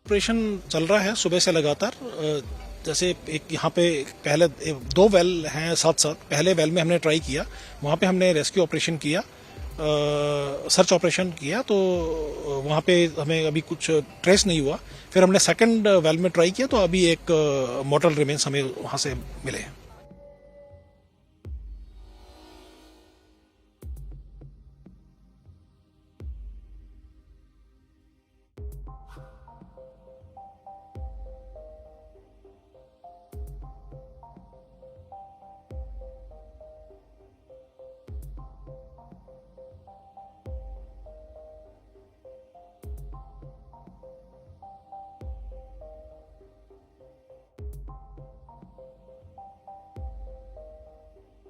Operation चल रहा है सुबह से लगातार। जैसे एक यहाँ पे पहले दो वेल हैं साथ साथ। पहले वेल में हमने ट्राई किया, वहाँ पे हमने रेस्क्यू ऑपरेशन किया, सर्च ऑपरेशन किया, तो वहाँ पे हमें अभी कुछ ट्रेस नहीं हुआ। फिर हमने सेकंड वेल में ट्राई किया, तो अभी एक मॉर्टल रिमेन्स हमें वहाँ से मिले हैं।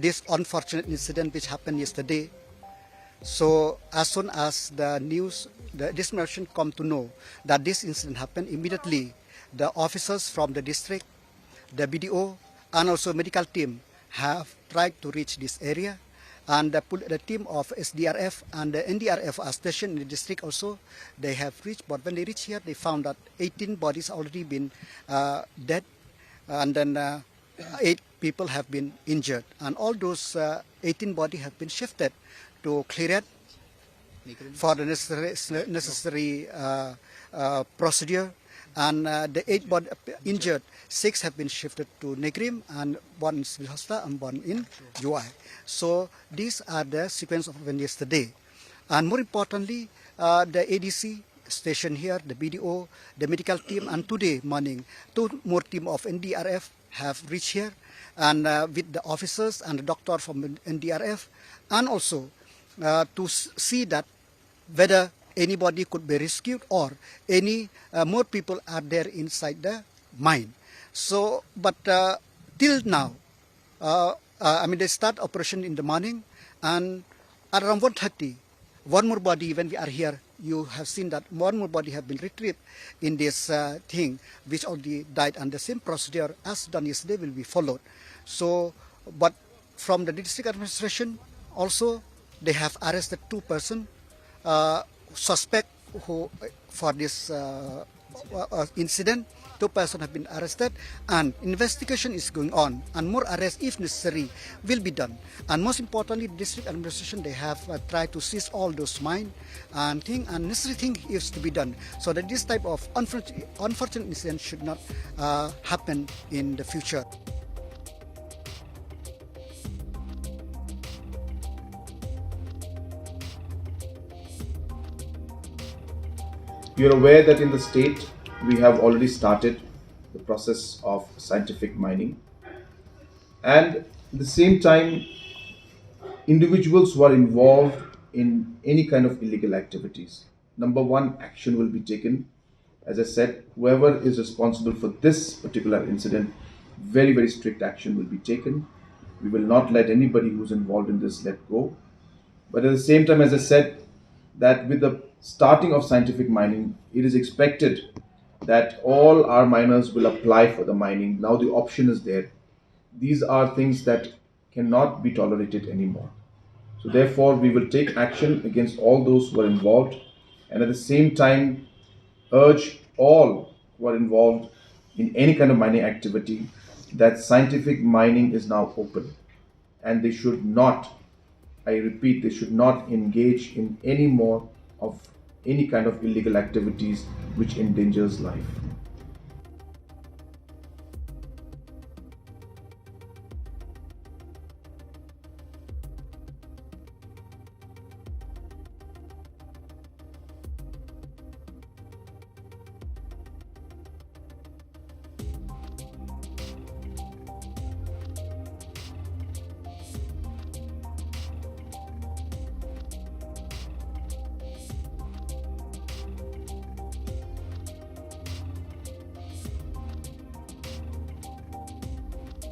This unfortunate incident which happened yesterday. So as soon as the news, this nation come to know that this incident happened, immediately the officers from the district, the BDO, and also medical team have tried to reach this area. And the team of SDRF and the NDRF are stationed in the district also. They have reached, but when they reach here, they found that 18 bodies already been dead, and then 8 people have been injured, and all those 18 bodies have been shifted to Cleared for the necessary procedure, and the 8 injured, 6 have been shifted to Negrim, and 1 in Hosta and 1 in Juai. So these are the sequence of events yesterday, and more importantly, the ADC station here, the BDO, the medical team, and today morning 2 more team of NDRF have reached here, and with the officers and the doctor from NDRF, and also to see that whether anybody could be rescued or any more people are there inside the mine. So, but till now, they start operation in the morning, and at around 1:30, one more body, when we are here, you have seen that one more body have been retrieved in this thing, which already died, and the same procedure as done yesterday will be followed. So, but from the district administration also, they have arrested 2 persons, suspect who for this incident. 2 persons have been arrested, and investigation is going on, and more arrests, if necessary, will be done. And most importantly, the district administration, they have tried to seize all those mines and thing, and necessary thing is to be done, so that this type of unfortunate incident should not happen in the future. You're aware that in the state we have already started the process of scientific mining, and at the same time individuals who are involved in any kind of illegal activities, number one, action will be taken. As I said, whoever is responsible for this particular incident, very, very strict action will be taken. We will not let anybody who's involved in this let go. But at the same time, as I said, that with the starting of scientific mining, it is expected that all our miners will apply for the mining. Now the option is there. These are things that cannot be tolerated anymore. So therefore, we will take action against all those who are involved, and at the same time urge all who are involved in any kind of mining activity that scientific mining is now open, and they should not, I repeat, they should not engage in any more of any kind of illegal activities which endangers life.